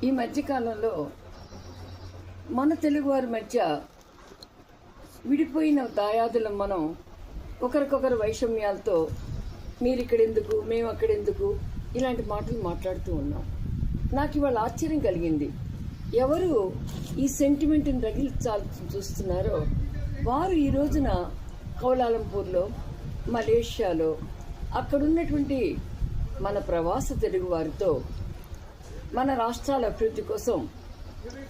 ఈ మధ్యకాలంలో మన తెలుగువారి మధ్య విడిపోయిన దాయాదులం మనం ఒకరికొకరు వైషమ్యాలతో మీరిక్కడెందుకు మేము అక్కడెందుకు ఇలాంటి మాటలు మాట్లాడుతూ ఉన్నాం. నాకు ఇవాళ ఆశ్చర్యం కలిగింది. ఎవరు ఈ సెంటిమెంట్ని రగిల్చాల్సి చూస్తున్నారో వారు ఈ రోజున కౌలాలంపూర్లో, మలేషియాలో అక్కడున్నటువంటి మన ప్రవాస తెలుగు వారితో మన రాష్ట్రాల అభివృద్ధి కోసం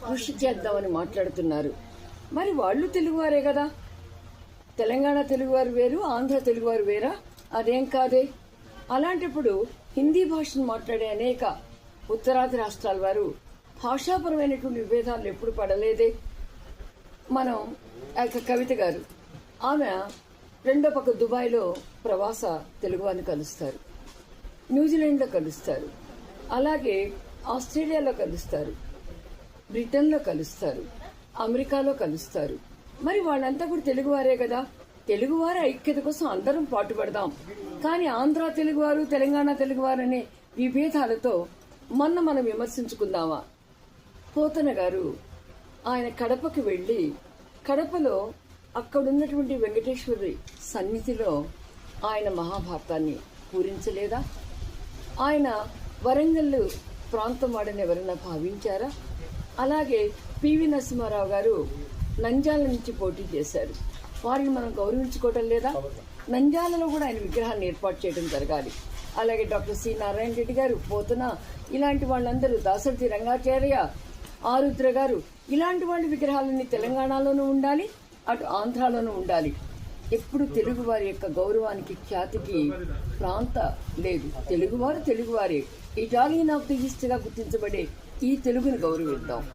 కృషి చేద్దామని మాట్లాడుతున్నారు. మరి వాళ్ళు తెలుగువారే కదా. తెలంగాణ తెలుగువారు వేరు, ఆంధ్ర తెలుగువారు వేరా? అదేం కాదే. అలాంటప్పుడు హిందీ భాషను మాట్లాడే అనేక ఉత్తరాది రాష్ట్రాల వారు భాషాపరమైనటువంటి విభేదాలు ఎప్పుడు పడలేదే. మనం కవిత గారు, ఆమె రెండో పక్క దుబాయ్లో ప్రవాస తెలుగువారిని కలుస్తారు, న్యూజిలాండ్లో కలుస్తారు, అలాగే ఆస్ట్రేలియాలో కలుస్తారు, బ్రిటన్లో కలుస్తారు, అమెరికాలో కలుస్తారు. మరి వాళ్ళంతా కూడా తెలుగువారే కదా. తెలుగువారి ఐక్యత కోసం అందరం పాటుపడదాం. కానీ ఆంధ్ర తెలుగువారు, తెలంగాణ తెలుగువారు అనే విభేదాలతో మనం విమర్శించుకుందామా? పోతన గారు ఆయన కడపకి వెళ్లి కడపలో అక్కడున్నటువంటి వెంకటేశ్వరి సన్నిధిలో ఆయన మహాభారతాన్ని పూరించలేదా? ఆయన వరంగల్ ప్రాంతం వాడని ఎవరైనా భావించారా? అలాగే పివి నరసింహారావు గారు నంద్యాల నుంచి పోటీ చేశారు. వారిని మనం గౌరవించుకోవటం లేదా? నంద్యాలలో కూడా ఆయన విగ్రహాన్ని ఏర్పాటు చేయడం జరగాలి. అలాగే డాక్టర్ సి నారాయణ రెడ్డి గారు, పోతన, ఇలాంటి వాళ్ళందరూ, దాసరథి రంగాచార్య, ఆరుద్ర గారు, ఇలాంటి వాళ్ళ విగ్రహాలన్నీ తెలంగాణలోనూ ఉండాలి, అటు ఆంధ్రాలోనూ ఉండాలి. ఎప్పుడు తెలుగువారి యొక్క గౌరవానికి, ఖ్యాతికి ప్రాంత లేదు. తెలుగువారు తెలుగువారే. ఇటాలియన్ ఆఫ్ ది ఈస్ట్ గా గుర్తించబడే ఈ తెలుగును గౌరవిద్దాం.